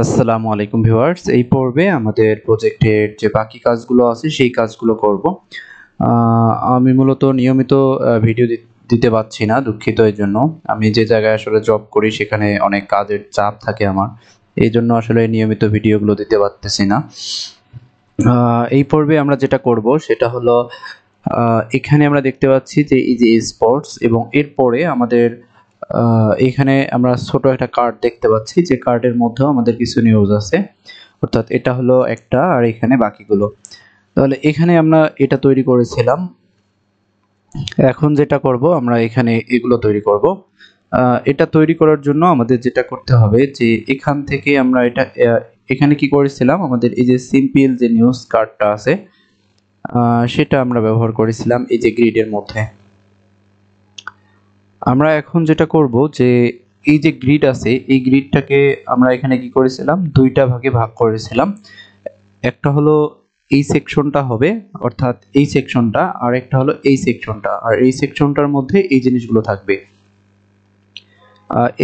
আসসালামু আলাইকুম ভিউয়ার্স, এই পর্বে আমাদের প্রজেক্টের যে বাকি কাজগুলো আছে সেই কাজগুলো করব। আমি মূলত নিয়মিত ভিডিও দিতে পারছি না, দুঃখিত এর জন্য। আমি যে জায়গায় আসলে জব করি সেখানে অনেক কাজের চাপ থাকে আমার, এই জন্য আসলে নিয়মিত ভিডিওগুলো দিতে পারতেছি না। এই পর্বে আমরা যেটা করব সেটা হলো, এখানে আমরা দেখতে পাচ্ছি যে এই যে স্পোর্টস, এবং এরপরে আমাদের এখানে আমরা ছোট একটা কার্ড দেখতে পাচ্ছি, যে কার্ডের মধ্যেও আমাদের কিছু নিউজ আছে, অর্থাৎ এটা হলো একটা আর এখানে বাকিগুলো। তাহলে এখানে আমরা এটা তৈরি করেছিলাম, এখন যেটা করব আমরা এখানে এগুলো তৈরি করব। এটা তৈরি করার জন্য আমাদের যেটা করতে হবে যে এখান থেকে আমরা এটা এখানে কি করেছিলাম, আমাদের এই যে সিম্পল যে নিউজ কার্ডটা আছে সেটা আমরা ব্যবহার করেছিলাম এই যে গ্রিডের মধ্যে। আমরা এখন যেটা করব যে এই যে গ্রিড আছে এই গ্রিডটাকে আমরা এখানে কি করেছিলাম, দুইটা ভাগে ভাগ করেছিলাম। একটা হলো এই সেকশনটা হবে, অর্থাৎ এই সেকশনটা, আর একটা হলো এই সেকশনটা, আর এই সেকশনটার মধ্যে এই জিনিসগুলো থাকবে।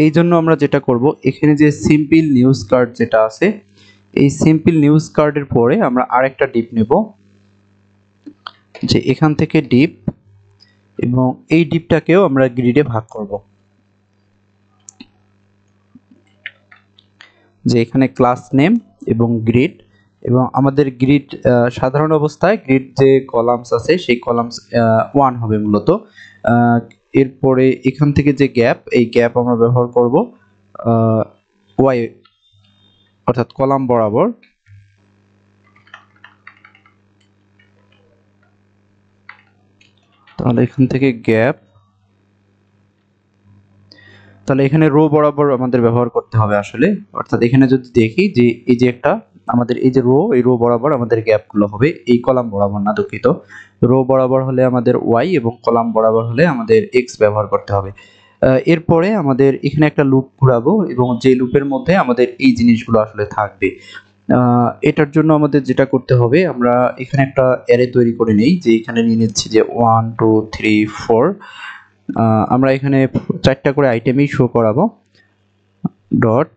এই জন্য আমরা যেটা করব, এখানে যে সিম্পল নিউজ কার্ড যেটা আছে, এই সিম্পল নিউজ কার্ডের পরে আমরা আরেকটা ডিপ নেব, যে এখান থেকে ডিপ, এবং এই ডিপটাকেও আমরা গ্রিডে ভাগ করব। যে এখানে ক্লাস নেম এবং গ্রিড, এবং আমাদের গ্রিড সাধারণ অবস্থায় গ্রিড যে কলামস আছে সেই কলামস 1 হবে মূলত। এরপরে এখান থেকে যে গ্যাপ, এই গ্যাপ আমরা ব্যবহার করব ওয়াই, অর্থাৎ কলাম বরাবর। তাহলে এখান থেকে গ্যাপ, তাহলে এখানে রো বরাবর আমাদের ব্যবহার করতে হবে আসলে। অর্থাৎ এখানে যদি দেখি যে এই যে একটা আমাদের এই যে রো, এই রো বরাবর আমাদের গ্যাপগুলো হবে, এই কলাম বরাবর না, দুঃখিত। রো বরাবর হলে আমাদের ওয়াই এবং কলাম বরাবর হলে আমাদের এক্স ব্যবহার করতে হবে। এরপরে আমাদের এখানে একটা লুপ ঘোরাবো, এবং যে লুপের মধ্যে আমাদের এই জিনিসগুলো আসলে থাকবে। এটার জন্য আমাদের যেটা করতে হবে, আমরা এখানে একটা অ্যারে তৈরি করে নেই, যে এখানে নিয়ে নিচ্ছি যে 1 2 3 4। আমরা এখানে 4টা করে আইটেমই শো করাবো। ডট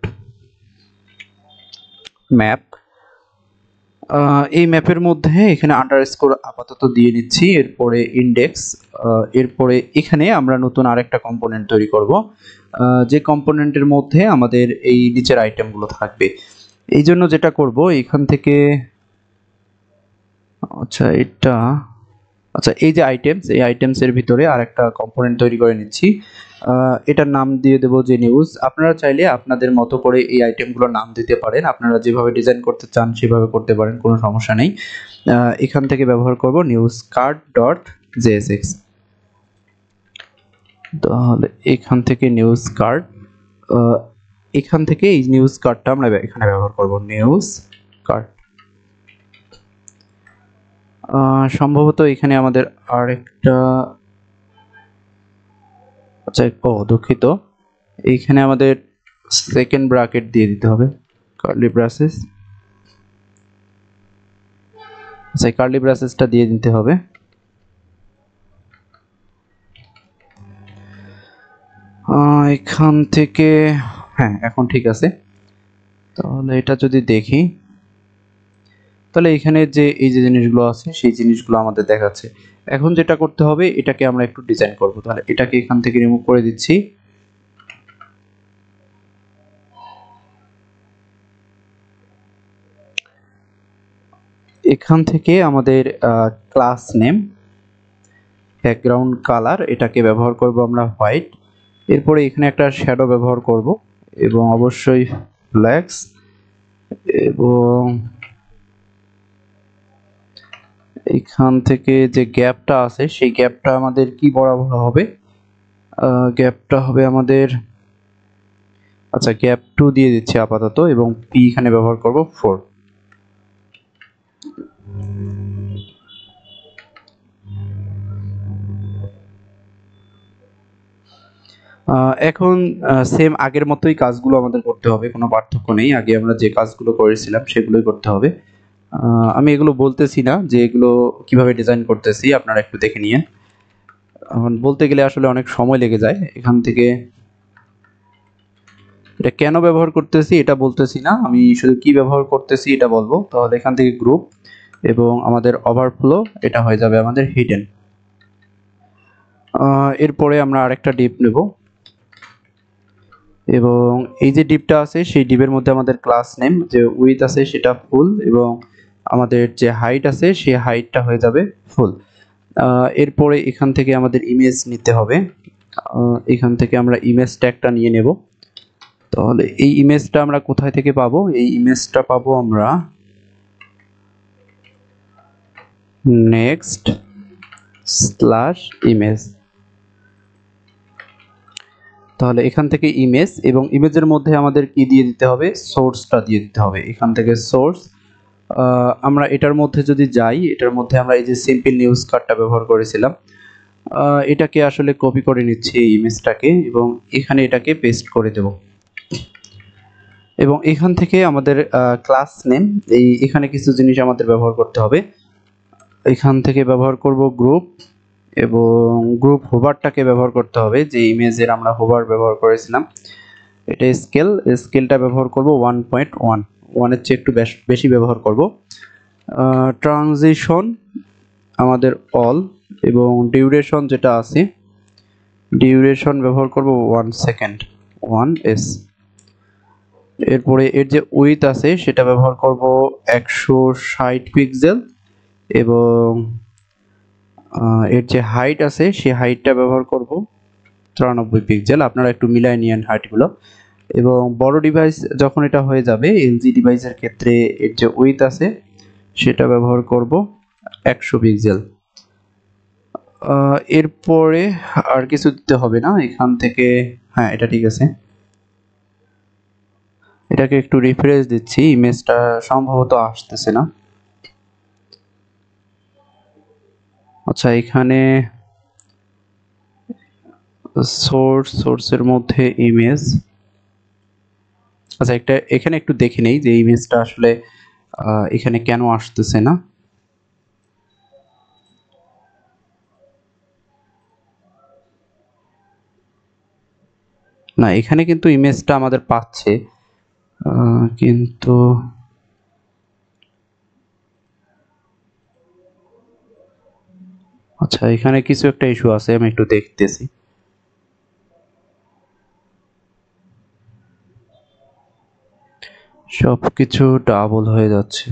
ম্যাপ, এই ম্যাপের মধ্যে এখানে আন্ডারস্কোর আপাতত দিয়ে নিচ্ছি, এরপরে ইন্ডেক্স। এরপরে এখানে আমরা নতুন আরেকটা কম্পোনেন্ট তৈরি করব, যে কম্পোনেন্টের মধ্যে আমাদের এই নিচের আইটেমগুলো থাকবে। এই জন্য যেটা করব, এখান থেকে এই যে আইটেমস, এই আইটেমস এর ভিতরে আরেকটা কম্পোনেন্ট তৈরি করে নিচ্ছি। এটার নাম দিয়ে দেবো যে নিউজ। আপনারা চাইলে আপনাদের মতো করে এই আইটেমগুলোর নাম দিতে পারেন, আপনারা যেভাবে ডিজাইন করতে চান সেভাবে করতে পারেন, কোনো সমস্যা নেই। এখান থেকে ব্যবহার করব নিউজ কার্ড ডট জেএসএক্স। তাহলে এখান থেকে নিউজ কার্ড, এখান থেকে এই নিউজ কার্ডটা আমরা এখানে ব্যবহার করব, নিউজ কার্ড। সম্ভবত এখানে আমাদের আরেকটা, দুঃখিত, এইখানে আমাদের সেকেন্ড ব্র্যাকেট দিয়ে দিতে হবে, কার্লি ব্রাসেস। কার্লি ব্রাসেসটা দিয়ে দিতে হবে। এখান থেকে, হ্যাঁ এখন ঠিক আছে। তাহলে এটা যদি দেখি, তাহলে এখানে যে এই যে জিনিসগুলো আছে সেই জিনিসগুলো আমাদের দেখাচ্ছে। এখন যেটা করতে হবে, এটাকে আমরা একটু ডিজাইন করব। তাহলে এটাকে এখান থেকে রিমুভ করে দিচ্ছি। এখান থেকে আমাদের ক্লাস নেম, ব্যাকগ্রাউন্ড কালার, এটাকে ব্যবহার করব আমরা হোয়াইট। এরপরে এখানে একটা শ্যাডো ব্যবহার করব, এবং অবশ্যই ব্ল্যাকস, এবং এখান থেকে যে গ্যাপটা আছে সেই গ্যাপটা আমাদের কি বরাবর হবে, গ্যাপটা হবে আমাদের, গ্যাপ 2 দিয়ে দিচ্ছি আপাতত, এবং পি এখানে ব্যবহার করব 4। এখন সেম আগের মতোই কাজগুলো আমাদের করতে হবে, কোনো পার্থক্য নেই। আগে আমরা যে কাজগুলো করেছিলাম সেগুলোই করতে হবে। আমি এগুলো বলতেছি না যে এগুলো কিভাবে ডিজাইন করতেছি, আপনারা একটু দেখে নিয়ে। বলতে গেলে আসলে অনেক সময় লেগে যায়। এখান থেকে এটা কেন ব্যবহার করতেছি এটা বলতেছি না, আমি শুধু কি ব্যবহার করতেছি এটা বলবো। তাহলে এখান থেকে গ্রুপ এবং আমাদের ওভারফ্লো এটা হয়ে যাবে আমাদের হিডেন। এরপরে আমরা আরেকটা ডিপ নেব এবং এই যে ডিপটা আছে সেই ডিপের মধ্যে আমাদের ক্লাস নেম যে উইথ আছে সেটা ফুল এবং আমাদের যে হাইট আছে সেই হাইটটা হয়ে যাবে ফুল। এরপরে এখান থেকে আমাদের ইমেজ নিতে হবে। এখান থেকে আমরা ইমেজ ট্যাগটা নিয়ে নেব। তাহলে এই ইমেজটা আমরা কোথায় থেকে পাবো? এই ইমেজটা পাবো আমরা নেক্সট স্ল্যাশ ইমেজ। তাহলে এখান থেকে ইমেজ এবং ইমেজের মধ্যে আমাদের কি দিয়ে দিতে হবে? সোর্সটা দিয়ে দিতে হবে। এখান থেকে সোর্স আমরা এটার মধ্যে যদি যাই, এটার মধ্যে আমরা এই যে সিম্পল নিউজ কার্ডটা ব্যবহার করেছিলাম, এটাকে আসলে কপি করে নিচ্ছি এই ইমেজটাকে এবং এখানে এটাকে পেস্ট করে দেব। এবং এখান থেকে আমাদের ক্লাস নেম, এখানে কিছু জিনিস আমাদের ব্যবহার করতে হবে। এখান থেকে ব্যবহার করব গ্রুপ এবং গ্রুপ হোভারটাকে ব্যবহার করতে হবে, যে ইমেজের আমরা হোভার ব্যবহার করেছিলাম। এটা স্কেলটা ব্যবহার করব 1.1, 1 এর চেয়ে একটু বেশি ব্যবহার করব। ট্রানজিশন আমাদের অল এবং ডিউরেশন যেটা আছে ডিউরেশন ব্যবহার করব 1 সেকেন্ড, 1s। এরপরে এর যে উইথ আছে সেটা ব্যবহার করব 160 পিক্সেল এবং এর যে হাইট আছে সেই হাইটটা ব্যবহার করব 93 পিক্সেল। আপনারা একটু মিলাই নিয়েন হাইটগুলো। এবং বড় ডিভাইস যখন এটা হয়ে যাবে, এলজি ডিভাইসের ক্ষেত্রে এর যে উইথ আছে সেটা ব্যবহার করব 100 পিক্সেল। এরপরে আর কিছু দিতে হবে না এখান থেকে। হ্যাঁ, এটা ঠিক আছে। এটাকে একটু রিফ্রেশ দিচ্ছি, ইমেজটা সম্ভবত আসতেছে না। আচ্ছা, এখানে সোর্সের মধ্যে ইমেজ। আচ্ছা, এখানে একটু দেখে নেই যে ইমেজটা আসলে এখানে কেন আসতেছে না। না, এখানে কিন্তু ইমেজটা আমাদের পাচ্ছে, কিন্তু আচ্ছা, এখানে কিছু একটা ইস্যু আছে, আমি একটু দেখতেছি। সবকিছু ডাবল হয়ে যাচ্ছে।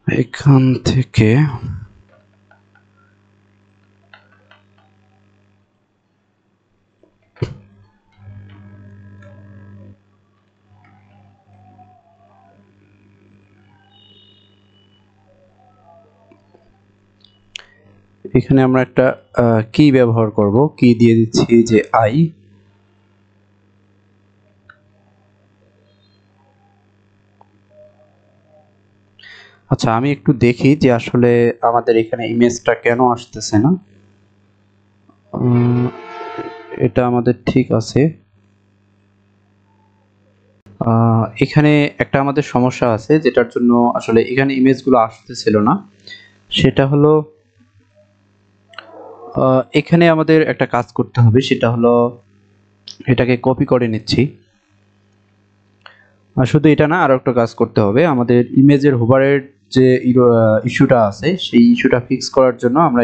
এখান থেকে এখানে আমরা একটা কি ব্যবহার করব, কি দিয়ে দিচ্ছি যে আই। আচ্ছা, আমি একটু দেখি যে আসলে আমাদের এখানে ইমেজটা কেন আসতেছে না। এটা আমাদের ঠিক আছে। এখানে একটা আমাদের সমস্যা আছে যেটার জন্য আসলে এখানে ইমেজগুলো আসতেছিল না। সেটা হলো এখানে আমাদের একটা কাজ করতে হবে, সেটা হলো এটাকে কপি করে নিচ্ছি। শুধু এটা না, আরো একটা কাজ করতে হবে। আমাদের ইমেজের হোভারের যে ইস্যুটা আছে সেই ইস্যুটা ফিক্স করার জন্য আমরা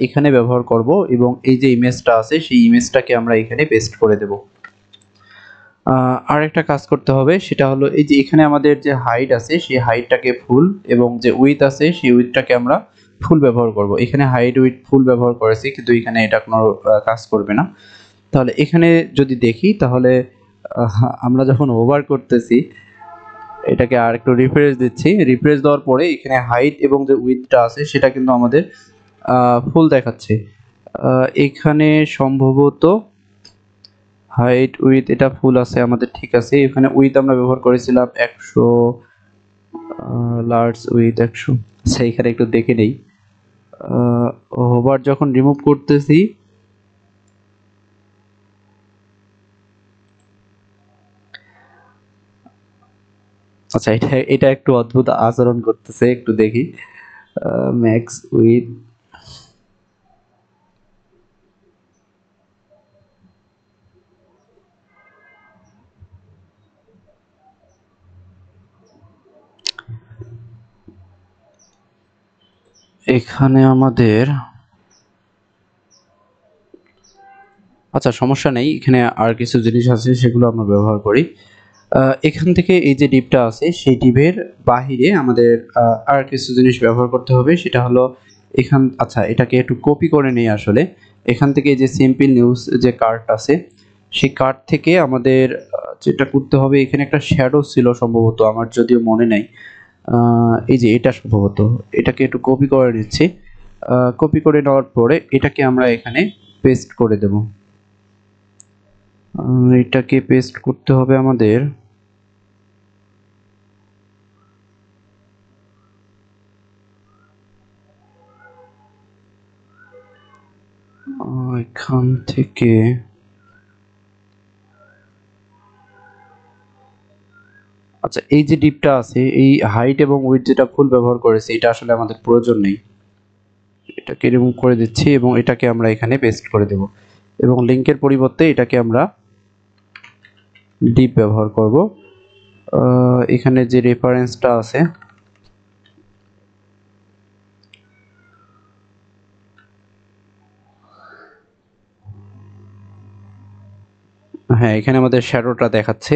এখানে ব্যবহার করব এবং এই যে ইমেজটা আছে সেই ইমেজটাকে আমরা এখানে পেস্ট করে দেব। আর একটা কাজ করতে হবে, সেটা হলো এই যে এখানে আমাদের যে হাইট আছে সেই হাইটটাকে ফুল এবং যে উইথ আছে সেই উইথটাকে আমরা ফুল ব্যবহার করব। এখানে হাইট উইথ ফুল ব্যবহার করেছি, কিন্তু এখানে এটা কোনো কাজ করবে না। তাহলে এখানে যদি দেখি, তাহলে আমরা যখন ওভার করতেছি, এটাকে আর একটু রিফ্রেশ দিচ্ছি। রিফ্রেশ দেওয়ার পরে এখানে হাইট এবং যে উইথটা আছে সেটা কিন্তু আমাদের ফুল দেখাচ্ছে। এখানে সম্ভবত হাইট উইথ এটা ফুল আছে আমাদের, ঠিক আছে। এখানে উইথ আমরা ব্যবহার করেছিলাম 100, লার্জ উইথ 100। আচ্ছা, এখানে একটু দেখে নেই। হোভার যখন রিমুভ করতেছি, আচ্ছা, এটা একটু অদ্ভুত আচরণ করতেছে, একটু দেখি। ম্যাক্স উইথ এখানে আমাদের আচ্ছা সমস্যা নেই, এখানে আর কিছু জিনিস আছে সেগুলো আমরা ব্যবহার করি। এখান থেকে এই যে ডিপটা আছে সেই ডিপের বাহিরে আমাদের আর কিছু জিনিস ব্যবহার করতে হবে, সেটা হলো আচ্ছা এটাকে একটু কপি করে নিই আসলে। এখান থেকে এই যে সিম্পল নিউজ যে কার্ড আছে সেই কার্ড থেকে আমাদের যেটা করতে হবে, এখানে একটা শ্যাডো ছিল সম্ভবত, আমার যদিও মনে নাই। এই যে এটা সম্ভবত, এটাকে একটু কপি করে নিচ্ছি। কপি করে নেওয়ার পরে এটাকে আমরা এখানে পেস্ট করে দেব। এটাকে পেস্ট করতে হবে আমাদের এখান থেকে। আচ্ছা এই যে ডিপটা আছে, এই হাইট এবং উইডথ যেটা ফুল ব্যবহার করেছে এটা আসলে আমাদের প্রয়োজন নেই, এটাকে রিমুভ করে দিচ্ছি এবং এটাকে আমরা এখানে পেস্ট করে দেব। এবং লিংকের পরিবর্তে এটাকে আমরা ডিপ ব্যবহার করব। এখানে যে রেফারেন্সটা আছে, হ্যাঁ এখানে আমাদের শ্যাডোটা দেখাচ্ছে।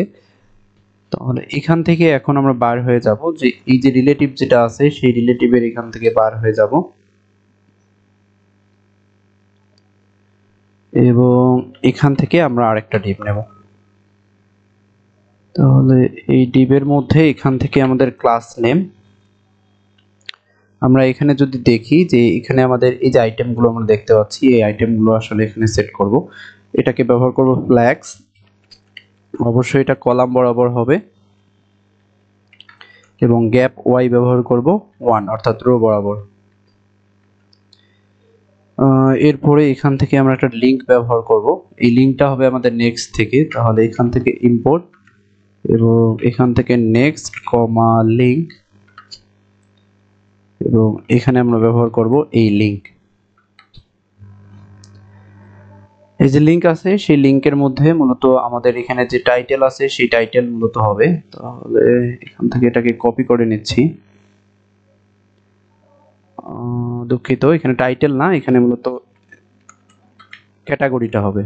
তাহলে এখান থেকে এখন আমরা বার হয়ে যাব, যে এই যে রিলেটিভ যেটা আছে সেই রিলেটিভের এখান থেকে বার হয়ে যাব এবং এখান থেকে আমরা আরেকটা ডিপ নেব। তাহলে এই ডিপের মধ্যে এখান থেকে আমাদের ক্লাস নেম, আমরা এখানে যদি দেখি যে এখানে আমাদের এই যে আইটেমগুলো আমরা দেখতে পাচ্ছি, এই আইটেমগুলো আসলে এখানে সেট করব। এটাকে ব্যবহার করব ফ্ল্যাক্স, অবশ্যই এটা কলাম বরাবর হবে এবং গ্যাপ ওয়াই ব্যবহার করব 1 অর্থাৎ রো বরাবর। এরপরে এখান থেকে আমরা একটা লিংক ব্যবহার করব, এই লিংকটা হবে আমাদের নেক্সট থেকে। তাহলে এখান থেকে ইম্পোর্ট এবং এখান থেকে নেক্সট কমা লিংক এবং এখানে আমরা ব্যবহার করব এই লিংক। এই যে লিংক আছে সেই লিংকের মধ্যে মূলত আমাদের এখানে যে টাইটেল আছে সেই টাইটেল মূলত হবে। তাহলে এখান থেকে এটাকে কপি করে নিচ্ছি। দুঃখিত, এখানে টাইটেল না, এখানে মূলত ক্যাটাগরিটা হবে।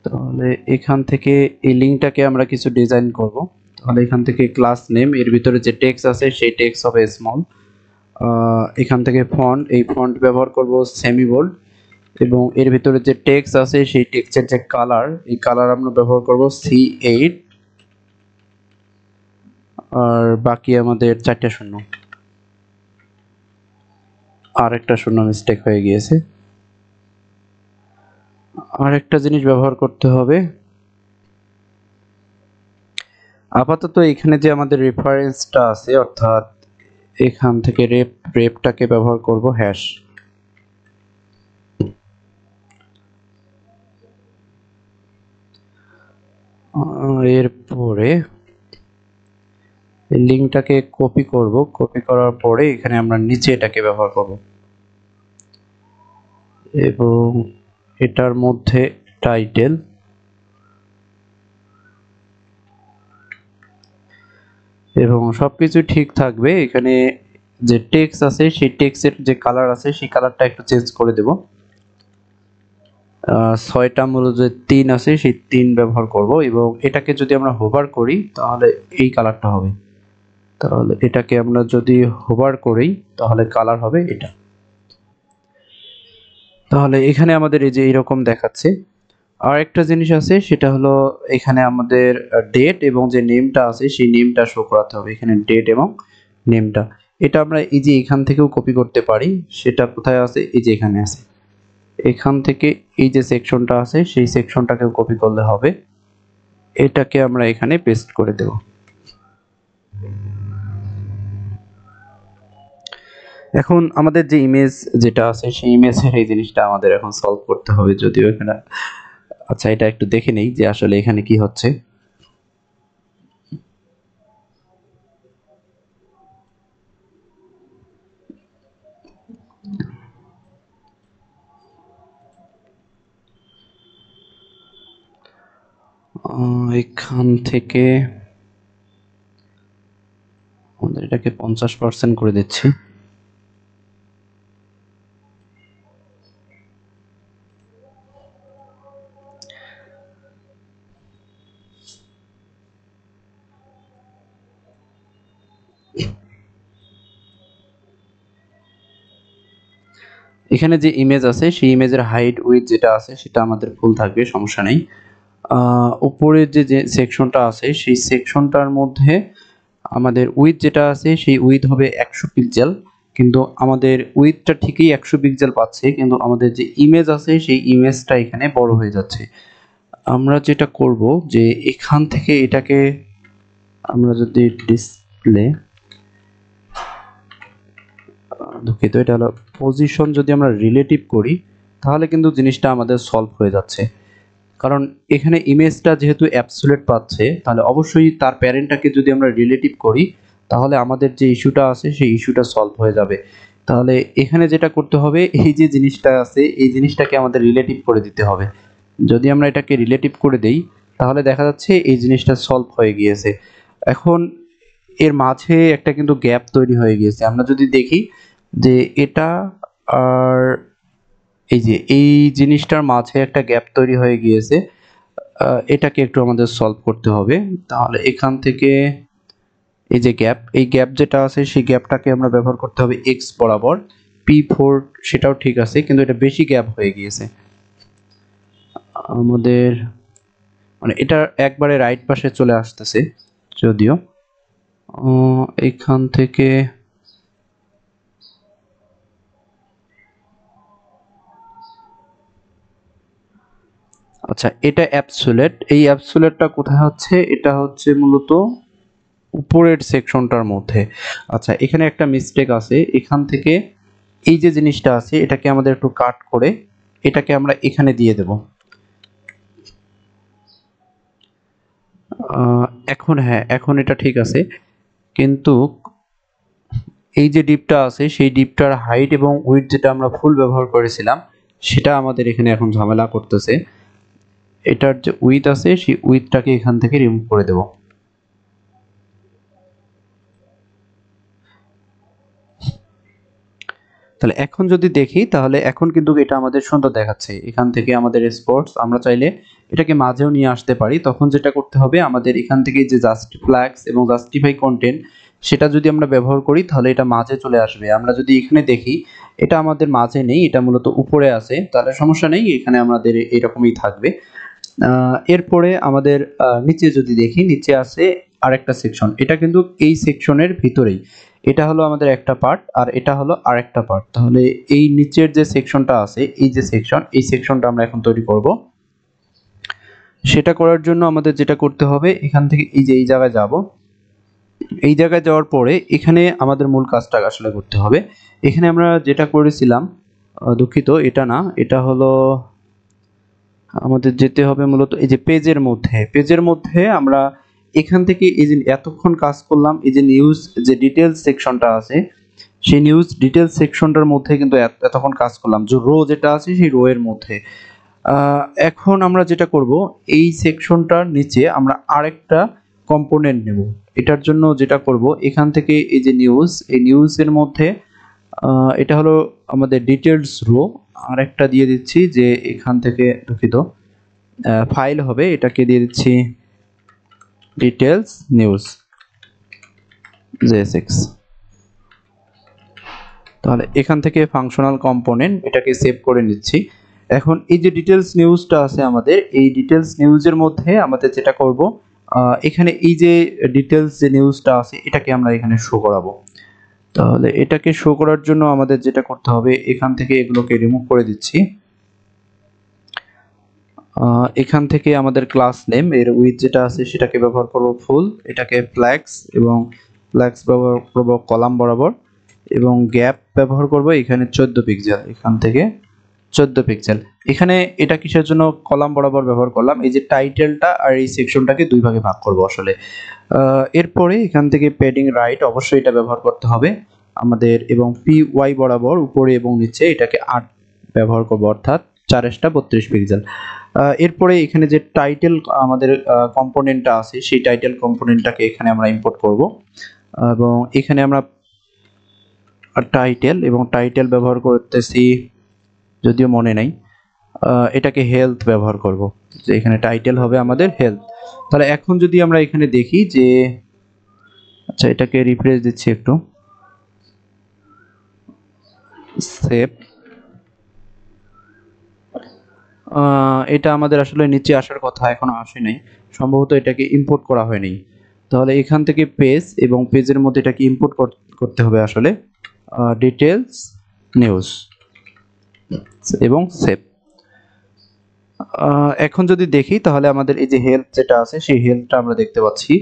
তাহলে এখান থেকে এই লিংকটাকে আমরা কিছু ডিজাইন করব। তাহলে এখান থেকে ক্লাস নেম, এর ভিতরে যে টেক্সট আছে সেই টেক্সট হবে স্মল। এখান থেকে ফন্ট, এই ফন্ট ব্যবহার করব সেমি বোল্ড এবং এর ভিতরে যে টেক্সট আছে সেই টেক্সটের যে কালার, এই কালার আমরা ব্যবহার করব C8 আর বাকি আমাদের 4টা শূন্য, আর একটা শূন্য মিস্টেক হয়ে গিয়েছে। আর একটা জিনিস ব্যবহার করতে হবে, আপাতত এখানে যে আমাদের রেফারেন্সটা আছে অর্থাৎ এখান থেকে রেপটাকে ব্যবহার করব হ্যাশ। এরপরে এই লিংকটাকে কপি করব, কপি করার পরে এখানে আমরা নিচে এটাকে ব্যবহার করব এবং এটার মধ্যে টাইটেল এবং সবকিছু ঠিক থাকবে। এখানে যে টেক্সট আছে সেই টেক্সটের যে কালার আছে সেই কালারটা একটু চেঞ্জ করে দেব। 6টা মূলত যে 3 আছে সেই 3 ব্যবহার করব এবং এটাকে যদি আমরা হোভার করি তাহলে এই কালারটা হবে। তাহলে এটাকে আমরা যদি হোভার করি তাহলে কালার হবে এটা। তাহলে এখানে আমাদের এই যে এরকম দেখাচ্ছে। আর একটা জিনিস আছে সেটা হলো এখানে আমাদের ডেট এবং যে নেমটা আছে সেই নেমটা শো করাতে হবে, এখানে ডেট এবং নেমটা। এটা আমরা এই যে এখান থেকেও কপি করতে পারি, সেটা কোথায় আছে, এই যে এখানে আছে। এখান থেকে এই যে সেকশনটা আছে সেই সেকশনটাকেও কপি করলে হবে, এটাকে আমরা এখানে পেস্ট করে দেব। এখন আমাদের যে ইমেজ যেটা আছে সেই ইমেজের এই জিনিসটা আমাদের এখন সলভ করতে হবে, যদিও এখানে আচ্ছা এটা একটু দেখে নেই যে আসলে এখানে কি হচ্ছে। এখান থেকে আমাদের এটাকে 50% করে দিচ্ছি। এখানে যে ইমেজ আছে সেই ইমেজের হাইট উইডথ যেটা আছে সেটা আমাদের ফুল থাকবে, সমস্যা নেই। উপরের যে সেকশনটা আছে সেই সেকশনটার মধ্যে আমাদের উইডথ যেটা আছে সেই উইডথ হবে 100 পিক্সেল, কিন্তু আমাদের উইডথটা ঠিকই 100 পিক্সেল পাচ্ছে, কিন্তু আমাদের যে ইমেজ আছে সেই ইমেজটা এখানে বড় হয়ে যাচ্ছে। আমরা যেটা করব যে এখান থেকে এটাকে আমরা যদি ডিসপ্লে, দুঃখিত, এটা হলো পজিশন, যদি আমরা রিলেটিভ করি তাহলে কিন্তু জিনিসটা আমাদের সলভ হয়ে যাচ্ছে। কারণ এখানে ইমেজটা যেহেতু অ্যাবসোলিউট পাচ্ছে, তাহলে অবশ্যই তার প্যারেন্টটাকে যদি আমরা রিলেটিভ করি তাহলে আমাদের যে ইস্যুটা আছে সেই ইস্যুটা সলভ হয়ে যাবে। তাহলে এখানে যেটা করতে হবে, এই যে জিনিসটা আছে এই জিনিসটাকে আমাদের রিলেটিভ করে দিতে হবে। যদি আমরা এটাকে রিলেটিভ করে দেই তাহলে দেখা যাচ্ছে এই জিনিসটা সলভ হয়ে গিয়েছে। এখন এর মাঝে একটা কিন্তু গ্যাপ তৈরি হয়ে গিয়েছে। আমরা যদি দেখি যে এটা আর এই যে এই জিনিসটার মাঝে একটা গ্যাপ তৈরি হয়ে গিয়েছে, এটাকে একটু আমাদের সলভ করতে হবে। তাহলে এখান থেকে এই যে গ্যাপ, এই গ্যাপ যেটা আছে সেই গ্যাপটাকে আমরা ব্যবহার করতে হবে এক্স বরাবর। P4 সেটাও ঠিক আছে, কিন্তু এটা বেশি গ্যাপ হয়ে গিয়েছে আমাদের, মানে এটা একবারে রাইট পাশে চলে আসতেছে যদিও। এখান থেকে আচ্ছা, এটা অ্যাবসোলিউট, এই অ্যাবসোলিউটটা কোথায় হচ্ছে, এটা হচ্ছে মূলত উপরের সেকশনটার মধ্যে। আচ্ছা, এখানে একটা মিস্টেক আছে, এখান থেকে এই যে জিনিসটা আছে এটাকে আমাদের একটু কাট করে এটাকে আমরা এখানে দিয়ে দেব। এখন হ্যাঁ, এখন এটা ঠিক আছে, কিন্তু এই যে ডিপটা আছে সেই ডিপটার হাইট এবং উইডথ যেটা আমরা ফুল ব্যবহার করেছিলাম সেটা আমাদের এখানে এখন ঝামেলা করতেছে। এটার যে উইডথ আছে সেই উইডথটাকে এখান থেকে রিমুভ করে দেব। তাহলে এখন যদি দেখি তাহলে এখন কিন্তু এটা আমাদের সুন্দর দেখাচ্ছে। এখান থেকে আমাদের স্পোর্টস আমরা চাইলে এটাকে মাঝেও নিয়ে আসতে পারি। তখন যেটা করতে হবে, আমাদের এখান থেকে যে জাস্টিফ্ল্যাক্স এবং জাস্টিফাই কন্টেন্ট সেটা যদি আমরা ব্যবহার করি তাহলে এটা মাঝে চলে আসবে। আমরা যদি এখানে দেখি এটা আমাদের মাঝে নেই, এটা মূলত উপরে আছে, তাহলে সমস্যা নেই, এখানে আমাদের এরকমই থাকবে। এরপরে আমাদের নিচে যদি দেখি, নিচে আছে আরেকটা সেকশন, এটা কিন্তু এই সেকশনের ভিতরেই, এটা হলো আমাদের একটা পার্ট আর এটা হলো আরেকটা পার্ট। তাহলে এই নিচের যে সেকশনটা আছে, এই যে সেকশন, এই সেকশনটা আমরা এখন তৈরি করব। সেটা করার জন্য আমাদের যেটা করতে হবে, এখান থেকে এই যে এই জায়গায় যাব, এই জায়গায় যাওয়ার পরে এখানে আমাদের মূল কাজটা আসলে করতে হবে। এখানে আমরা যেটা করেছিলাম, দুঃখিত, এটা না, এটা হলো আমাদের যেতে হবে মূলত এই যে পেজের মধ্যে। পেজের মধ্যে আমরা এখান থেকে এই যে এতক্ষণ কাজ করলাম, এই যে নিউজ যে ডিটেলস সেকশনটা আছে সেই নিউজ ডিটেলস সেকশনটার মধ্যে কিন্তু এতক্ষণ কাজ করলাম, যে রো যেটা আছে সেই রো এর মধ্যে। এখন আমরা যেটা করব, এই সেকশনটার নিচে আমরা আরেকটা কম্পোনেন্ট নেব। এটার জন্য যেটা করব, এখান থেকে এই যে নিউজ, এই নিউজের মধ্যে এটা হলো আমাদের ডিটেলস রো, আরেকটা দিয়ে দিচ্ছি যে এখান থেকে, দুঃখিত, ফাইল হবে, এটাকে দিয়ে দিচ্ছি ডিটেলস নিউজ জেএসএক্স। তাহলে এখান থেকে ফাংশনাল কম্পোনেন্ট এটাকে সেভ করে নিচ্ছি। এখন এই যে ডিটেলস নিউজটা আছে আমাদের, এই ডিটেলস নিউজের মধ্যে আমাদের যেটা করব, এখানে এই যে ডিটেলস যে নিউজটা আছে এটাকে আমরা এখানে শো করাবো। তাহলে এটাকে শো করার জন্য আমাদের যেটা করতে হবে, এখান থেকে এগুলোকে রিমুভ করে দিচ্ছি। এখান থেকে আমাদের ক্লাস নেম এর উইথ যেটা আছে সেটাকে ব্যবহার করব ফুল, এটাকে ফ্ল্যাক্স এবং ফ্ল্যাক্স ব্যবহার করব কলাম বরাবর, এবং গ্যাপ ব্যবহার করব এখানে 14 পিক্সেল, এখান থেকে 14 পিক্সেল। এখানে এটা কিসের জন্য কলাম বরাবর ব্যবহার করলাম, এই যে টাইটেলটা আর এই সেকশনটাকে দুই ভাগে ভাগ করব আসলে। এরপরে এখান থেকে প্যাডিং রাইট অবশ্যই এটা ব্যবহার করতে হবে আমাদের, এবং PY বরাবর উপরে এবং নিচে এটাকে 8 ব্যবহার করব, অর্থাৎ 4 32 পিক্সেল। এরপরে এখানে যে টাইটেল আমাদের কম্পোনেন্টটা আছে সেই টাইটেল কম্পোনেন্টটাকে এখানে আমরা ইম্পোর্ট করব, এবং এখানে আমরা টাইটেল এবং টাইটেল ব্যবহার করতেছি যদিও মনে নাই, এটাকে হেলথ ব্যবহার করব, যে এখানে টাইটেল হবে আমাদের হেলথ। তাহলে এখন যদি আমরা এখানে দেখি যে, আচ্ছা এটাকে রিফ্রেশ দিচ্ছি একটু, সেভ। এটা আমাদের আসলে নিচে আসার কথা, এখনো আসে নাই, সম্ভবত এটাকে ইম্পোর্ট করা হয়নি। তাহলে এখান থেকে পেজ এবং পেজের মধ্যে এটাকে ইম্পোর্ট করতে হবে আসলে, ডিটেলস নিউজ এবং সেভ। এখন যদি দেখি তাহলে আমাদের এই যে হেল্প যেটা আছে সেই হেল্পটা আমরা দেখতে পাচ্ছি।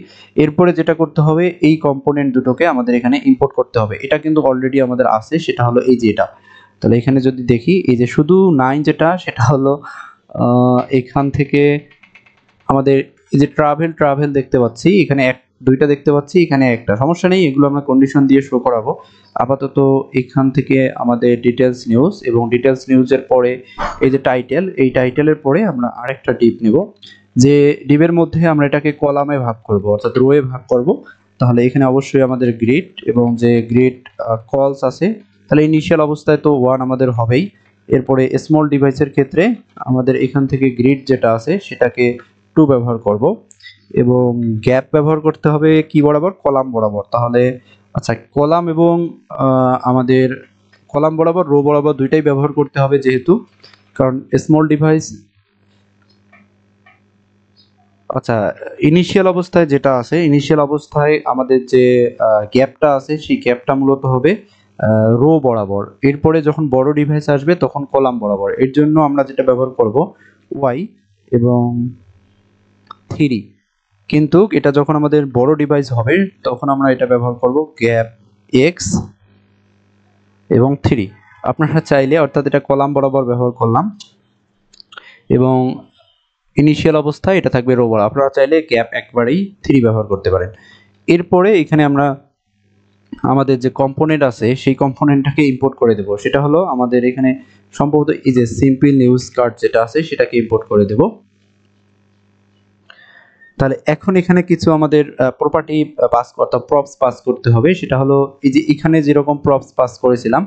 এরপরে যেটা করতে হবে, এই কম্পোনেন্ট দুটোকে আমাদের এখানে ইম্পোর্ট করতে হবে। এটা কিন্তু অলরেডি আমাদের আছে, সেটা হলো এই যে এটা। তাহলে এখানে যদি দেখি এই যে শুধু 9 যেটা, সেটা হলো এখান থেকে আমাদের এই যে ট্রাভেল দেখতে পাচ্ছি, এখানে দুইটা দেখতে পাচ্ছি, এখানে একটা, সমস্যা নেই, এগুলো আমরা কন্ডিশন দিয়ে শো করাবো। আপাতত এখান থেকে আমাদের ডিটেলস নিউজ এবং ডিটেলস নিউজের পরে এই যে টাইটেল, এই টাইটেলের পরে আমরা আরেকটা ডিপ নেব, যে ডিপের মধ্যে আমরা এটাকে কলামে ভাগ করব, অর্থাৎ রোয়ে ভাগ করব। তাহলে এখানে অবশ্যই আমাদের গ্রিড এবং যে গ্রিড কলস আছে, তাহলে ইনিশিয়াল অবস্থায় তো 1 আমাদের হবেই। এরপরে স্মল ডিভাইসের ক্ষেত্রে আমাদের এখান থেকে গ্রিড যেটা আছে সেটাকে 2 ব্যবহার করব এবং গ্যাপ ব্যবহার করতে হবে কি বরাবর, কলাম বরাবর। তাহলে আচ্ছা, কলাম এবং আমাদের কলাম বরাবর, রো বরাবর দুইটাই ব্যবহার করতে হবে, যেহেতু কারণ স্মল ডিভাইস। আচ্ছা, ইনিশিয়াল অবস্থায় যেটা আছে, ইনিশিয়াল অবস্থায় আমাদের যে গ্যাপটা আছে সেই গ্যাপটা মূলত হবে রো বরাবর। এরপরে যখন বড় ডিভাইস আসবে তখন কলাম বরাবর। এর জন্য আমরা যেটা ব্যবহার করব ওয়াই এবং 3, কিন্তু এটা যখন আমাদের বড় ডিভাইস হবে তখন আমরা এটা ব্যবহার করব গ্যাপ এক্স এবং 3। আপনারা চাইলে, অর্থাৎ এটা কলাম বরাবর ব্যবহার করলাম এবং ইনিশিয়াল অবস্থায় এটা থাকবে রো বরাবর। আপনারা চাইলে গ্যাপ একবারেই 3 ব্যবহার করতে পারেন। এরপরে এখানে আমরা আমাদের যে কম্পোনেন্ট আছে সেই কম্পোনেন্টটাকে ইম্পোর্ট করে দেব, সেটা হলো আমাদের এখানে সম্ভবত এই যে সিম্পল নিউজ কার্ড যেটা আছে সেটাকে ইম্পোর্ট করে দেব। তাহলে এখন এখানে কিছু আমাদের প্রপার্টি পাস অর্থাৎ প্রপস পাস করতে হবে, সেটা হলো এই যে এখানে যেরকম প্রপস পাস করেছিলাম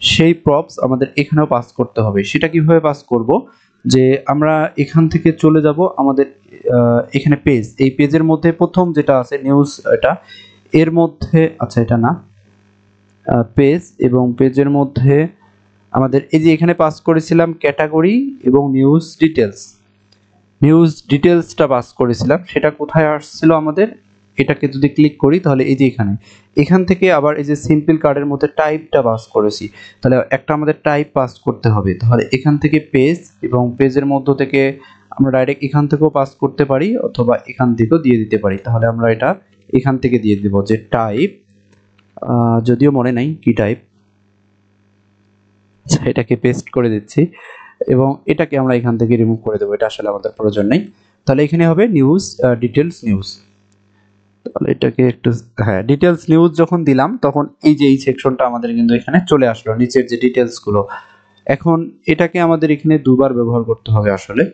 সেই প্রপস আমাদের এখানেও পাস করতে হবে। সেটা কিভাবে পাস করব, যে আমরা এখান থেকে চলে যাব আমাদের এখানে পেজ, এই পেজের মধ্যে প্রথম যেটা আছে নিউজ, এটা এর মধ্যে, আচ্ছা এটা না, পেজ এবং পেজের মধ্যে আমাদের এই যে এখানে পাস করেছিলাম ক্যাটাগরি এবং নিউজ ডিটেলসটা পাস করেছিলাম, সেটা কোথায় আসছিল আমাদের, এটাকে যদি ক্লিক করি তাহলে এই যে এখান থেকে আবার এই যে সিম্পল কার্ডের মধ্যে টাইপটা পাস করেছি, তাহলে একটা আমাদের টাইপ পাস করতে হবে। তাহলে এখান থেকে পেজ এবং পেজের মধ্য থেকে আমরা ডাইরেক্ট এখান থেকেও পাস করতে পারি অথবা এখান থেকেও দিয়ে দিতে পারি। তাহলে আমরা এটা এখান থেকে দিয়ে দিব যে টাইপ, যদিও মনে নাই কি টাইপ, এটাকে পেস্ট করে দিচ্ছি এবং এটাকে আমরা এখান থেকে রিমুভ করে দেবো, এটা আসলে আমাদের প্রয়োজন নেই। তাহলে এখানে হবে নিউজ ডিটেলস নিউজ। তাহলে এটাকে একটু, হ্যাঁ, ডিটেলস নিউজ যখন দিলাম তখন এই যে এই সেকশনটা আমাদের কিন্তু এখানে চলে আসলো, নিচের যে ডিটেলস গুলো। এখন এটাকে আমাদের এখানে দুবার ব্যবহার করতে হবে আসলে,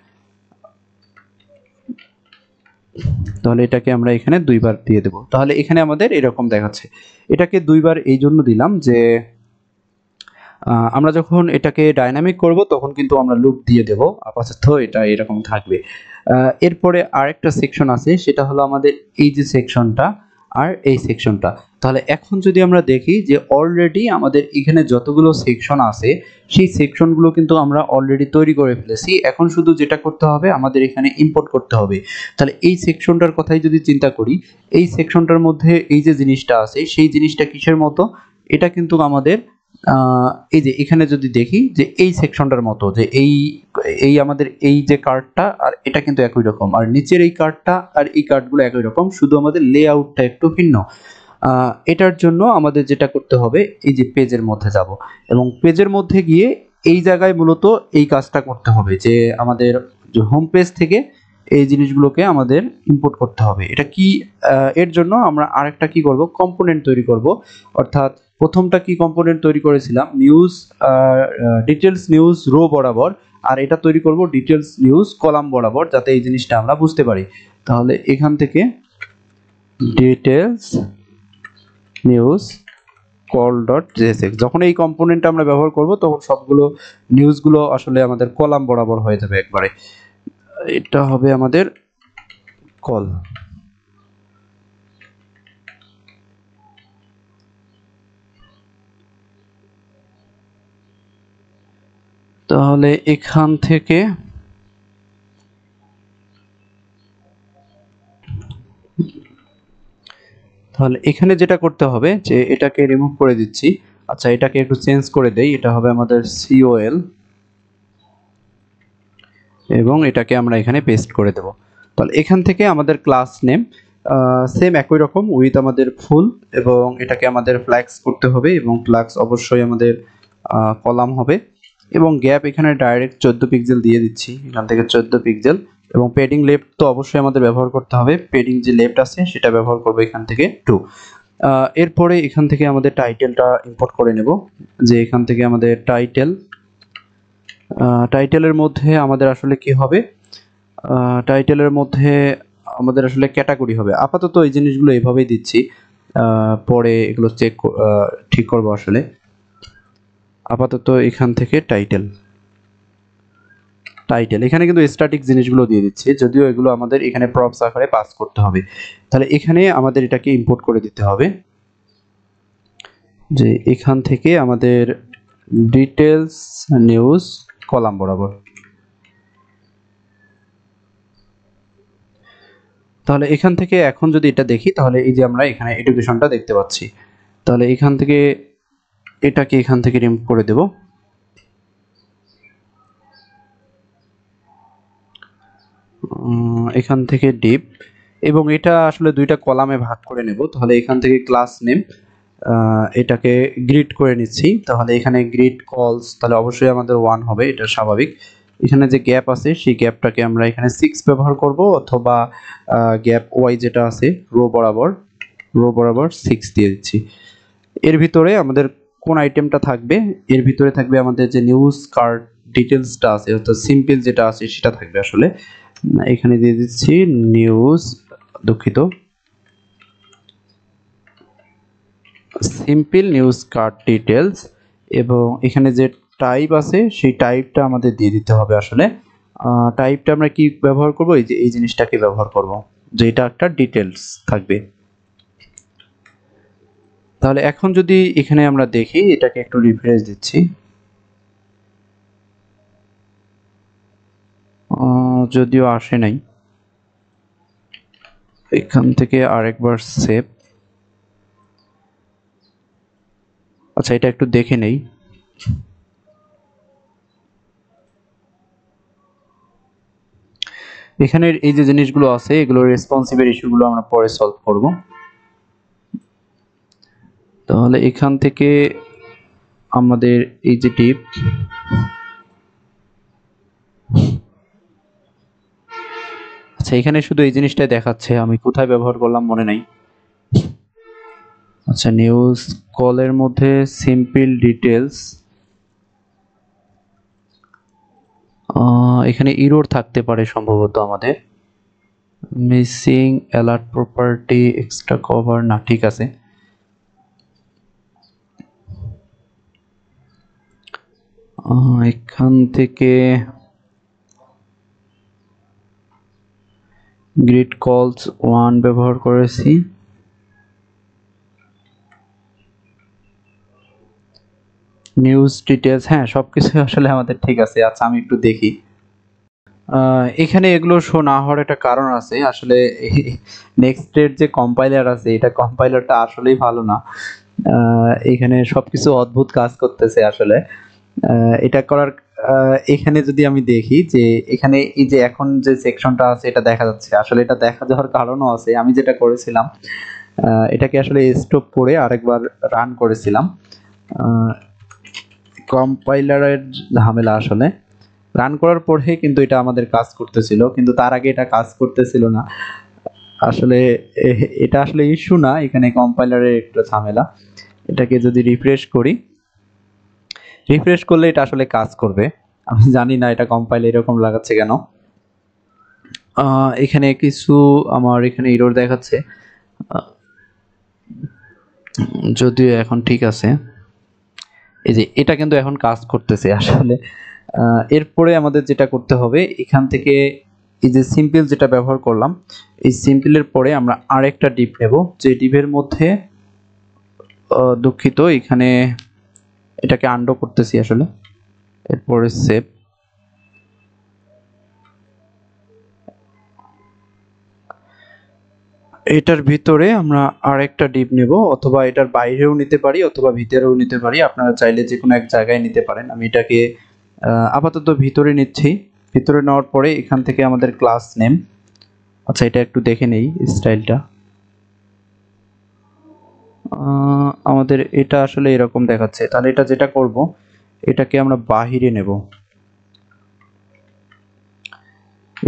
তাহলে এটাকে আমরা এখানে দুইবার দিয়ে দেব। তাহলে এখানে আমাদের এরকম দেখাচ্ছে। এটাকে দুইবার এই জন্য দিলাম যে আমরা যখন এটাকে ডাইনামিক করব তখন কিন্তু আমরা লুপ দিয়ে দেব, আপাতত এটা এরকম থাকবে। এরপরে আরেকটা সেকশন আছে, সেটা হলো আমাদের এই যে সেকশনটা আর এই সেকশনটা। তাহলে এখন যদি আমরা দেখি যে অলরেডি আমাদের এখানে যতগুলো সেকশন আছে সেই সেকশনগুলো কিন্তু আমরা অলরেডি তৈরি করে ফেলেছি। এখন শুধু যেটা করতে হবে আমাদের এখানে ইম্পোর্ট করতে হবে। তাহলে এই সেকশনটার কথাই যদি চিন্তা করি, এই সেকশনটার মধ্যে এই যে জিনিসটা আছে সেই জিনিসটা কিসের মতো, এটা কিন্তু আমাদের এই যে এখানে যদি দেখি যে এই সেকশনটার মতো, যে এই আমাদের এই যে কার্ডটা আর এটা কিন্তু একই রকম, আর নিচের এই কার্ডটা আর এই কার্ডগুলো একই রকম, শুধু আমাদের লেআউটটা একটু ভিন্ন। এটার জন্য আমাদের যেটা করতে হবে, এই যে পেজের মধ্যে যাব এবং পেজের মধ্যে গিয়ে এই জায়গায় মূলত এই কাজটা করতে হবে, যে আমাদের যে হোম পেজ থেকে এই জিনিসগুলোকে আমাদের ইম্পোর্ট করতে হবে। এটা কি, এর জন্য আমরা আরেকটা কি করব, কম্পোনেন্ট তৈরি করব। অর্থাৎ প্রথমটা কি কম্পোনেন্ট তৈরি করেছিলাম, নিউজ ডিটেলস নিউজ রো বরাবর, আর এটা তৈরি করব ডিটেলস নিউজ কলাম বরাবর, যাতে এই জিনিসটা আমরা বুঝতে পারি। তাহলে এখান থেকে details news call dot JSX, যখন এই কম্পোনেন্ট আমরা ব্যবহার করব তখন সবগুলো নিউজগুলো আসলে আমাদের কলাম বরাবর হয়ে যাবে একবারে। এটা হবে আমাদের কল। তাহলে এখান থেকে তাহলে এখানে যেটা করতে হবে যে এটাকে রিমুভ করে দিচ্ছি। আচ্ছা, এটাকে একটু চেঞ্জ করে দেই, এটা হবে আমাদের COL এবং এটাকে আমরা এখানে পেস্ট করে দেব। তাহলে এখান থেকে আমাদের ক্লাস নেম সেম একই রকম উইথ আমাদের ফুল, এবং এটাকে আমাদের ফ্ল্যাক্স করতে হবে, এবং ফ্ল্যাক্স অবশ্যই আমাদের কলাম হবে, এবং গ্যাপ এখানে ডাইরেক্ট 14 পিক্সেল দিয়ে দিচ্ছি, এখান থেকে 14 পিক্সেল, এবং পেডিং লেফট তো অবশ্যই আমাদের ব্যবহার করতে হবে, পেডিং যে লেফট আছে সেটা ব্যবহার করব এখান থেকে 2। এরপরে এখান থেকে আমাদের টাইটেলটা ইম্পোর্ট করে নেব, যে এখান থেকে আমাদের টাইটেলের মধ্যে আমাদের আসলে কি হবে, টাইটেলের মধ্যে আমাদের আসলে ক্যাটাগরি হবে। আপাতত এই জিনিসগুলো এইভাবেই দিচ্ছি, পরে এগুলো ঠিক করব। আসলে আপাতত এখান থেকে টাইটেল এখানে কিন্তু স্ট্যাটিক জিনিসগুলো দিয়ে দিচ্ছি, যদিও এগুলো আমাদের এখানে প্রপস আকারে পাস করতে হবে। তাহলে এখানে আমাদের এটাকে ইম্পোর্ট করে দিতে হবে, যে এখান থেকে আমাদের ডিটেলস নিউজ কলাম বরাবর। তাহলে এখান থেকে এখন যদি এটা দেখি, তাহলে এই যে আমরা এখানে এডুকেশনটা দেখতে পাচ্ছি। তাহলে এখান থেকে এটাকে এখান থেকে রিমুভ করে দেব। এখান থেকে ডিপ, এবং এটা আসলে দুইটা কলামে ভাগ করে নেব। তাহলে এখান থেকে ক্লাস নেম এটাকে গ্রিড করে নিচ্ছি। তাহলে এখানে গ্রিড কলস, তাহলে অবশ্যই আমাদের 1 হবে, এটা স্বাভাবিক। এখানে যে গ্যাপ আছে সেই গ্যাপটাকে আমরা এখানে 6 ব্যবহার করব, অথবা গ্যাপ ওয়াই যেটা আছে রো বরাবর 6 দিয়ে দিচ্ছি। এর ভিতরে আমাদের কোন আইটেমটা থাকবে, এর ভিতরে থাকবে আমাদের যে নিউজ কার্ড ডিটেলসটা আছে, অর্থাৎ সিম্পল যেটা আছে সেটা থাকবে। আসলে এখানে দিয়ে দিচ্ছি নিউজ, দুঃখিত, সিম্পল নিউজ কার্ড ডিটেলস, এবং এখানে যে টাইপ আছে সেই টাইপটা আমাদের দিয়ে দিতে হবে। আসলে টাইপটা আমরা কি ব্যবহার করব, এই যে এই জিনিসটাকে ব্যবহার করব, যে এটা একটা ডিটেলস থাকবে। তাহলে এখন যদি এখানে আমরা দেখি, এটাকে একটু রিফ্রেশ দিচ্ছি, যদিও আসে নাই, এখান থেকে আরেকবার সেভ। আচ্ছা, এটা একটু দেখে নেই। এখানের এই যে জিনিসগুলো আছে এগুলোর রেসপন্সিভের ইস্যুগুলো আমরা পরে সলভ করব। তাহলে এখান থেকে আমাদের এই যে টিপ, আচ্ছা এখানে শুধু এই জিনিসটাই দেখাচ্ছে, আমি কোথায় ব্যবহার করলাম মনে নাই। আচ্ছা, নিউজ কলের মধ্যে সিম্পল ডিটেলস, এখানে ইরোর থাকতে পারে সম্ভবত, আমাদের missing alert property extra cover, না ঠিক আছে। এখান থেকে গ্রিড কলস 1 ব্যবহার করেছি, নিউজ ডিটেলস, হ্যাঁ সবকিছু আসলে আমাদের ঠিক আছে। আচ্ছা আমি একটু দেখি, এখানে এগুলো শো না হওয়ার একটা কারণ আছে। আসলে নেক্সটের যে কম্পাইলার আছে, এটা কম্পাইলারটা আসলেই ভালো না, এখানে সবকিছু অদ্ভুত কাজ করতেছে আসলে। এটা করার এখানে যদি আমি দেখি যে এখানে এই যে এখন যে সেকশনটা আছে এটা দেখা যাচ্ছে, আসলে এটা দেখা যাওয়ার কারণও আছে। আমি যেটা করেছিলাম, এটাকে আসলে স্টপ করে আরেকবার রান করেছিলাম। কম্পাইলারের ঝামেলা, আসলে রান করার পরে কিন্তু এটা আমাদের কাজ করতেছিল, কিন্তু তার আগে এটা কাজ করতেছিল না। আসলে এটা আসলে ইস্যু না, এখানে কম্পাইলারের একটা ঝামেলা। এটাকে যদি রিফ্রেশ করলে এটা আসলে কাজ করবে। আমি জানি না এটা কম্পাইল এরকম লাগাচ্ছে কেন। এখানে কিছু আমার এখানে এরর দেখাচ্ছে, যদিও এখন ঠিক আছে। এই যে এটা কিন্তু এখন কাজ করতেছে আসলে। এরপরে আমাদের যেটা করতে হবে, এখান থেকে এই যে সিম্পল যেটা ব্যবহার করলাম, এই সিম্পলের পরে আমরা আরেকটা ডিপ নেব, যে ডিপের মধ্যে দুঃখিত, এখানে এটাকে আন্ডো করতেছি আসলে, এরপরে সেভ। এটার ভিতরে আমরা আরেকটা ডিপ নেব, অথবা এটার বাইরেও নিতে পারি অথবা ভিতরেও নিতে পারি। আপনারা চাইলে যে কোনো এক জায়গায় নিতে পারেন। আমি এটাকে আপাতত ভিতরে নিচ্ছি। ভিতরে নেওয়ার পরে এখান থেকে আমাদের ক্লাস নেম, আচ্ছা এটা একটু দেখে নেই স্টাইলটা। আমাদের এটা আসলে এরকম দেখাচ্ছে, তাহলে এটা যেটা করব, এটাকে আমরা বাহিরে নেব,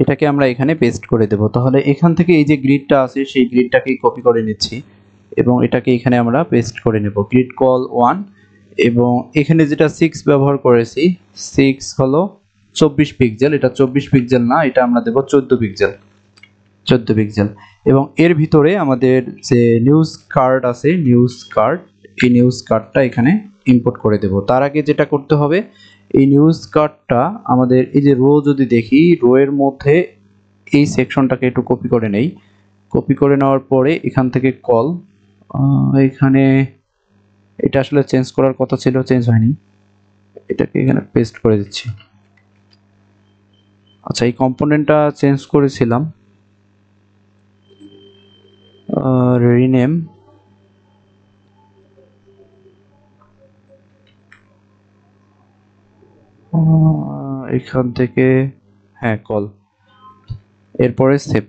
এটাকে আমরা এখানে পেস্ট করে দেব। তাহলে এখান থেকে এই যে গ্রিডটা আছে সেই গ্রিডটাকেই কপি করে নিচ্ছি এবং এটাকে এখানে আমরা পেস্ট করে নেব। গ্রিড কল 1 এবং এখানে যেটা 6 ব্যবহার করেছি, 6 হলো 24 পিক্সেল, এটা 24 পিক্সেল না, এটা আমরা দেব 14 পিক্সেল, 14 পিক্সেল। এবং এর ভিতরে আমাদের যে নিউজ কার্ড আছে, নিউজ কার্ড, এই নিউজ কার্ডটা এখানে ইম্পোর্ট করে দেব। তার আগে যেটা করতে হবে, এই নিউজ কার্ডটা আমাদের এই যে রো যদি দেখি, রো এর মধ্যে এই সেকশনটাকে একটু কপি করে নেই। কপি করে নেওয়ার পরে এখান থেকে কল, এখানে এটা আসলে চেঞ্জ করার কথা ছিল, চেঞ্জ হয়নি, এটাকে এখানে পেস্ট করে দিচ্ছি। আচ্ছা এই কম্পোনেন্টটা চেঞ্জ করেছিলাম, রিনেম, এখান থেকে হ্যাঁ কল, এরপরে সেভ।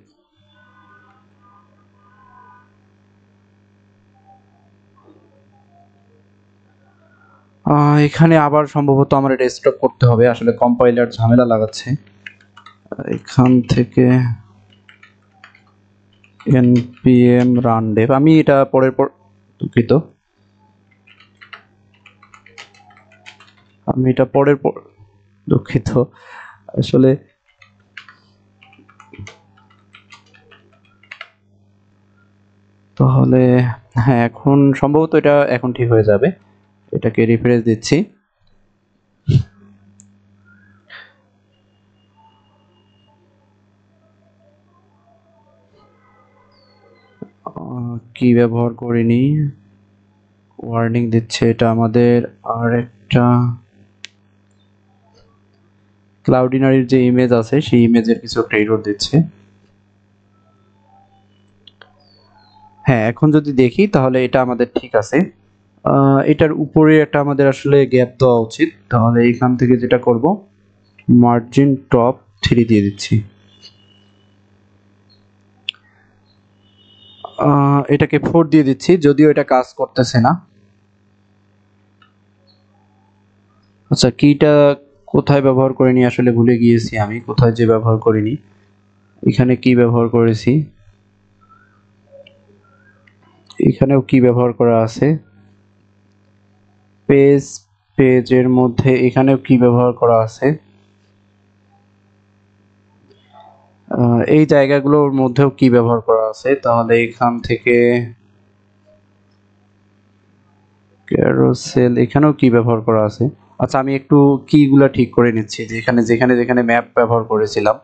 এখানে আবার সম্ভবত আমার এটা স্টপ করতে হবে, আসলে কম্পাইলার ঝামেলা লাগাচ্ছে। এখান থেকে npm run dev, আমি এটা পরের পর দুঃখিত, আমি এটা পরের পর দুঃখিত আসলে তাহলে হ্যাঁ এখন সম্ভবত এটা এখন ঠিক হয়ে যাবে। এটাকে রিফ্রেশ দিচ্ছি। কি ব্যবহার করিনি, ওয়ার্নিং দিচ্ছে, এটা আমাদের আরেকটা ক্লাউডিনারির যে ইমেজ আছে সেই ইমেজের কিছু এরর দিচ্ছে। হ্যাঁ এখন যদি দেখি তাহলে এটা আমাদের ঠিক আছে। এটার উপরে একটা আমাদের আসলে গ্যাপ দেওয়া উচিত, তাহলে এখান থেকে যেটা করব, মার্জিন টপ 3 দিয়ে দিচ্ছি। এটাকে 4 দিয়ে দিচ্ছি, যদিও এটা কাজ করতেছে না। আচ্ছা কিটা কোথায় ব্যবহার করিনি আসলে ভুলে গিয়েছি আমি, কোথায় যে ব্যবহার করিনি। এখানে কি ব্যবহার করেছি, এখানেও কি ব্যবহার করা আছে, পেজ, পেজের মধ্যে এখানেও কি ব্যবহার করা আছে, এই জায়গাগুলোর মধ্যেও কি ব্যবহার করা আছে। তাহলে এখান থেকে ক্যারোসেল, এখানেও কি ব্যবহার করা আছে। আচ্ছা আমি একটু কিগুলা ঠিক করে নিচ্ছি, যে এখানে যেখানে যেখানে ম্যাপ ব্যবহার করেছিলাম,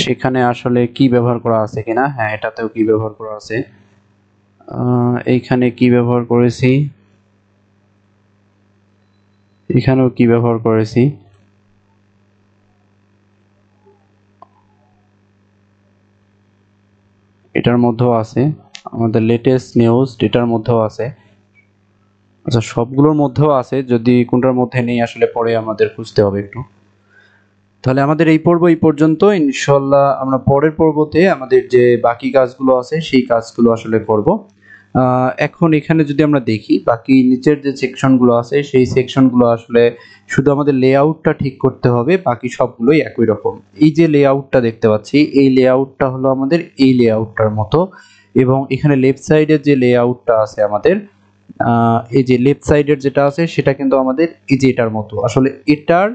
সেখানে আসলে কি ব্যবহার করা আছে কিনা। হ্যাঁ এটাতেও কি ব্যবহার করা আছে, এইখানে কি ব্যবহার করেছি, এখানেও কি ব্যবহার করেছি, এটার মধ্যেও আছে, আমাদের লেটেস্ট নিউজ এটার মধ্যেও আছে। আচ্ছা সবগুলোর মধ্যেও আছে, যদি কোনটার মধ্যে নেই আসলে পরে আমাদের খুঁজতে হবে একটু। তাহলে আমাদের এই পর্ব এই পর্যন্ত, ইনশাল্লাহ আমরা পরের পর্বতে আমাদের যে বাকি কাজগুলো আছে সেই কাজগুলো আসলে করব। এখন এখানে যদি আমরা দেখি বাকি নিচের যে সেকশনগুলো আছে সেই সেকশনগুলো আসলে শুধু আমাদের লেআউটটা ঠিক করতে হবে, বাকি সবগুলোই একই রকম। এই যে লেআউটটা দেখতে পাচ্ছি, এই লেআউটটা হলো আমাদের এই লেআউটটার মতো, এবং এখানে লেফট সাইডের যে লেআউটটা আছে আমাদের, এই যে লেফট সাইডের যেটা আছে সেটা কিন্তু আমাদের এই যে এটার মতো, আসলে এটার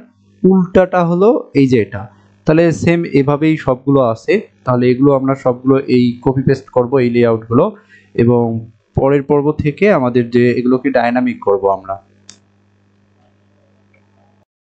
উল্টাটা হলো এই যে এটা। তাহলে সেম এভাবেই সবগুলো আছে, তাহলে এগুলো আমরা সবগুলো এই কপি পেস্ট করব এই লেআউটগুলো, এবং পরের পর্ব থেকে আমাদের যে এগুলোকে ডাইনামিক করব আমরা।